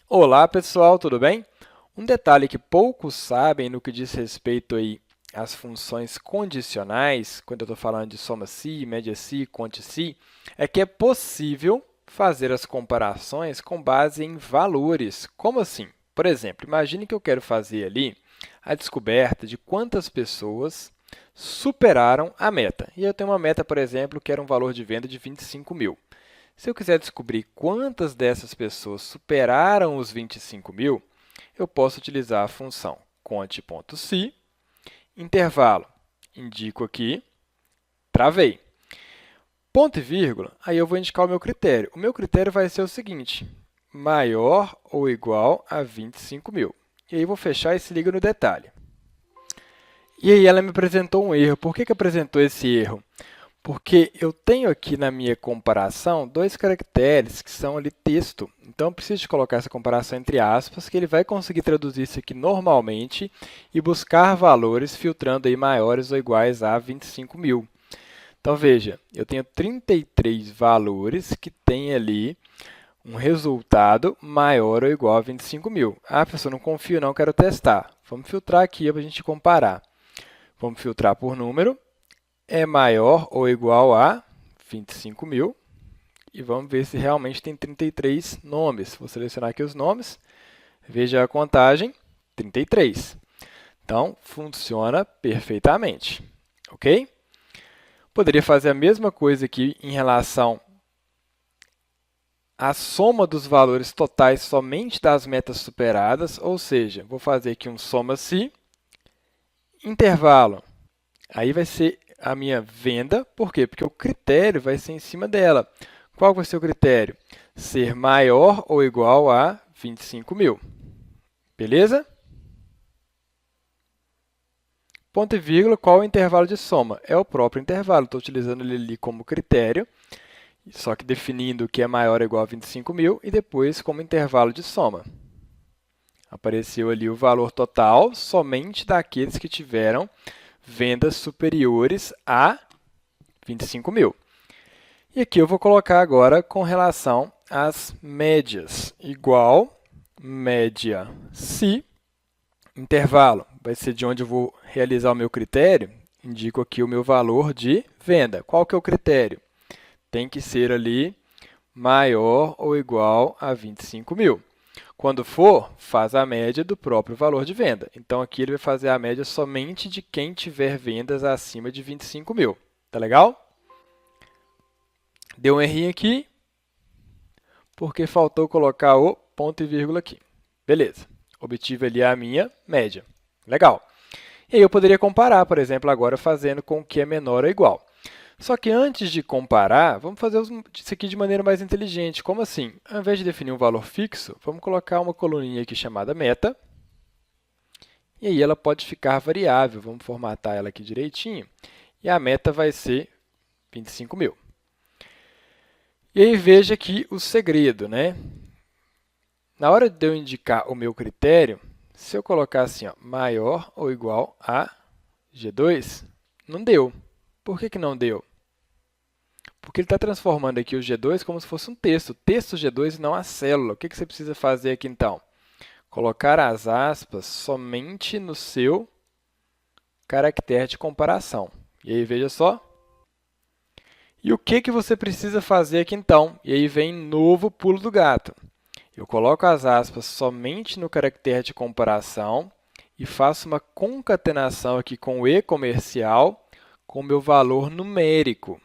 Olá, pessoal, tudo bem? Um detalhe que poucos sabem no que diz respeito aí às funções condicionais, quando eu estou falando de soma-se, média-se, conte-se, é que é possível fazer as comparações com base em valores. Como assim? Por exemplo, imagine que eu quero fazer ali a descoberta de quantas pessoas superaram a meta. E eu tenho uma meta, por exemplo, que era um valor de venda de 25 mil. Se eu quiser descobrir quantas dessas pessoas superaram os 25 mil, eu posso utilizar a função conte.se, intervalo, indico aqui, travei. Ponto e vírgula, aí eu vou indicar o meu critério. O meu critério vai ser o seguinte, maior ou igual a 25 mil. E aí eu vou fechar e se liga no detalhe. E aí ela me apresentou um erro. Por que apresentou esse erro? Porque eu tenho aqui na minha comparação dois caracteres que são ali texto. Então, eu preciso de colocar essa comparação entre aspas, que ele vai conseguir traduzir isso aqui normalmente e buscar valores filtrando aí maiores ou iguais a 25 mil. Então, veja, eu tenho 33 valores que têm ali um resultado maior ou igual a 25 mil. Ah, professor, não confio não, quero testar. Vamos filtrar aqui para a gente comparar. Vamos filtrar por número. É maior ou igual a 25 mil. E vamos ver se realmente tem 33 nomes. Vou selecionar aqui os nomes. Veja a contagem, 33. Então, funciona perfeitamente. Ok? Poderia fazer a mesma coisa aqui em relação à soma dos valores totais somente das metas superadas. Ou seja, vou fazer aqui um soma-se, intervalo. Aí vai ser a minha venda. Por quê? Porque o critério vai ser em cima dela. Qual vai ser o critério? Ser maior ou igual a 25 mil. Beleza? Ponto e vírgula, qual é o intervalo de soma? É o próprio intervalo. Estou utilizando ele ali como critério, só que definindo que é maior ou igual a 25 mil e depois como intervalo de soma. Apareceu ali o valor total somente daqueles que tiveram vendas superiores a 25 mil. E aqui eu vou colocar agora com relação às médias, igual média se, intervalo, vai ser de onde eu vou realizar o meu critério, indico aqui o meu valor de venda. Qual que é o critério? Tem que ser ali maior ou igual a 25 mil. Quando for, faz a média do próprio valor de venda. Então, aqui ele vai fazer a média somente de quem tiver vendas acima de 25 mil. Tá legal? Deu um errinho aqui, porque faltou colocar o ponto e vírgula aqui. Beleza, obtive ali a minha média. Legal. E aí eu poderia comparar, por exemplo, agora fazendo com o que é menor ou igual. Só que antes de comparar, vamos fazer isso aqui de maneira mais inteligente. Como assim? Ao invés de definir um valor fixo, vamos colocar uma coluninha aqui chamada meta. E aí ela pode ficar variável. Vamos formatar ela aqui direitinho. E a meta vai ser 25 mil. E aí veja aqui o segredo, né? Na hora de eu indicar o meu critério, se eu colocar assim, ó, maior ou igual a G2, não deu. Por que não deu? Porque ele está transformando aqui o G2 como se fosse um texto. Texto G2 e não a célula. O que você precisa fazer aqui, então? Colocar as aspas somente no seu caractere de comparação. E aí, veja só. E o que você precisa fazer aqui, então? E aí vem novo pulo do gato. Eu coloco as aspas somente no caractere de comparação e faço uma concatenação aqui com o e-comercial com o meu valor numérico.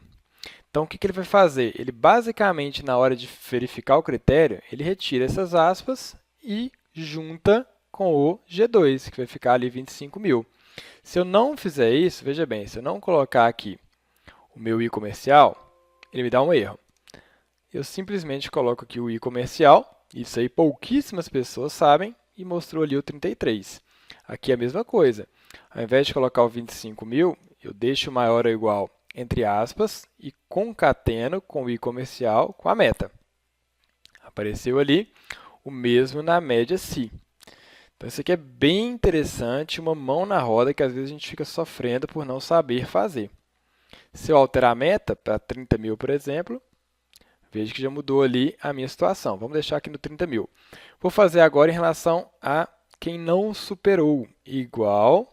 Então, o que ele vai fazer? Ele, basicamente, na hora de verificar o critério, ele retira essas aspas e junta com o G2, que vai ficar ali 25 mil. Se eu não fizer isso, veja bem, se eu não colocar aqui o meu i comercial, ele me dá um erro. Eu simplesmente coloco aqui o i comercial, isso aí pouquíssimas pessoas sabem, e mostrou ali o 33. Aqui é a mesma coisa. Ao invés de colocar o 25 mil, eu deixo maior ou igual entre aspas, e concateno com o i comercial com a meta. Apareceu ali o mesmo na média se. Então, isso aqui é bem interessante, uma mão na roda que às vezes a gente fica sofrendo por não saber fazer. Se eu alterar a meta para 30 mil, por exemplo, Veja que já mudou ali a minha situação. Vamos deixar aqui no 30 mil. Vou fazer agora em relação a quem não superou, igual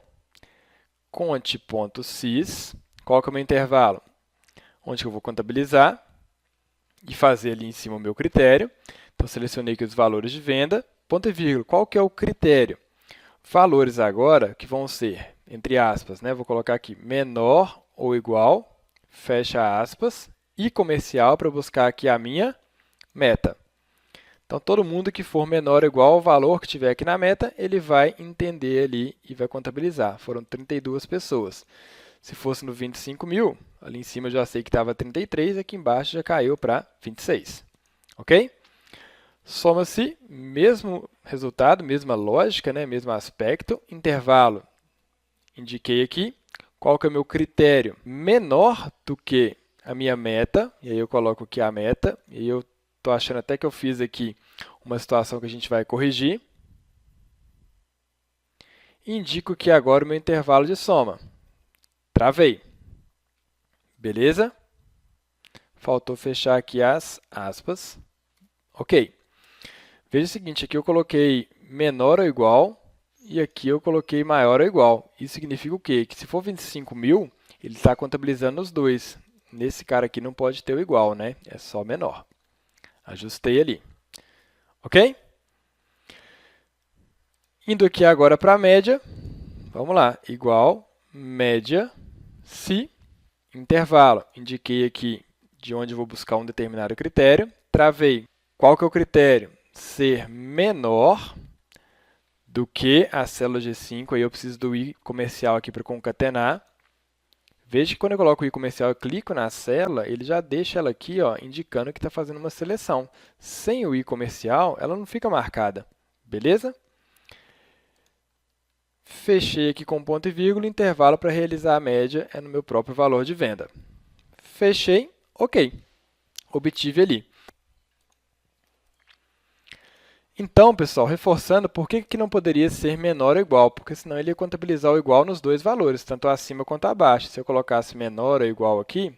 conte.sys. Qual que é o meu intervalo? Onde que eu vou contabilizar e fazer ali em cima o meu critério. Então, selecionei aqui os valores de venda, ponto e vírgula. Qual que é o critério? Valores agora que vão ser, entre aspas, né? Vou colocar aqui menor ou igual, fecha aspas, e comercial para buscar aqui a minha meta. Então, todo mundo que for menor ou igual ao valor que tiver aqui na meta, ele vai entender ali e vai contabilizar. Foram 32 pessoas. Se fosse no 25 mil, ali em cima eu já sei que estava 33, aqui embaixo já caiu para 26. Ok? Soma-se, mesmo resultado, mesma lógica, né? Mesmo aspecto, intervalo. Indiquei aqui qual que é o meu critério menor do que a minha meta, e aí eu coloco aqui a meta, e eu estou achando até que eu fiz aqui uma situação que a gente vai corrigir. Indico que agora o meu intervalo de soma. Travei. Beleza? Faltou fechar aqui as aspas. Ok. Veja o seguinte, aqui eu coloquei menor ou igual, e aqui eu coloquei maior ou igual. Isso significa o quê? Que se for 25 mil, ele está contabilizando os dois. Nesse cara aqui não pode ter o igual, né? É só menor. Ajustei ali. Ok? Indo aqui agora para a média, vamos lá, igual, média, se, intervalo. Indiquei aqui de onde eu vou buscar um determinado critério. Travei. Qual que é o critério? Ser menor do que a célula G5, aí eu preciso do i comercial aqui para concatenar. Veja que quando eu coloco o i comercial, eu clico na célula, ele já deixa ela aqui, ó, indicando que está fazendo uma seleção. Sem o i comercial, ela não fica marcada, beleza? Fechei aqui com ponto e vírgula, intervalo para realizar a média é no meu próprio valor de venda. Fechei, ok. Obtive ali. Então, pessoal, reforçando, por que não poderia ser menor ou igual? Porque senão ele ia contabilizar o igual nos dois valores, tanto acima quanto abaixo. Se eu colocasse menor ou igual aqui,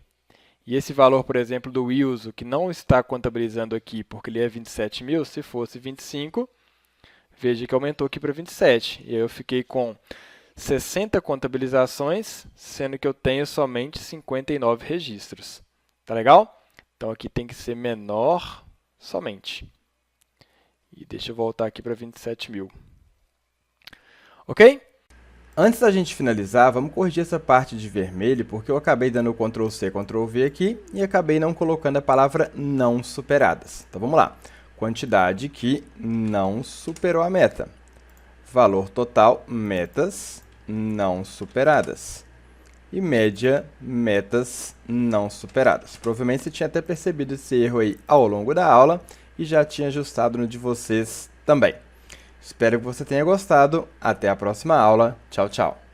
e esse valor, por exemplo, do Wilson, que não está contabilizando aqui porque ele é 27 mil, se fosse 25, veja que aumentou aqui para 27. E aí eu fiquei com 60 contabilizações, sendo que eu tenho somente 59 registros. Tá legal? Então, aqui tem que ser menor somente. E deixa eu voltar aqui para 27 mil. Ok? Antes da gente finalizar, vamos corrigir essa parte de vermelho, porque eu acabei dando Ctrl+C, Ctrl+V aqui e acabei não colocando a palavra não superadas. Então, vamos lá. Quantidade que não superou a meta. Valor total, metas não superadas. E média, metas não superadas. Provavelmente você tinha até percebido esse erro aí ao longo da aula e já tinha ajustado no de vocês também. Espero que você tenha gostado. Até a próxima aula. Tchau, tchau.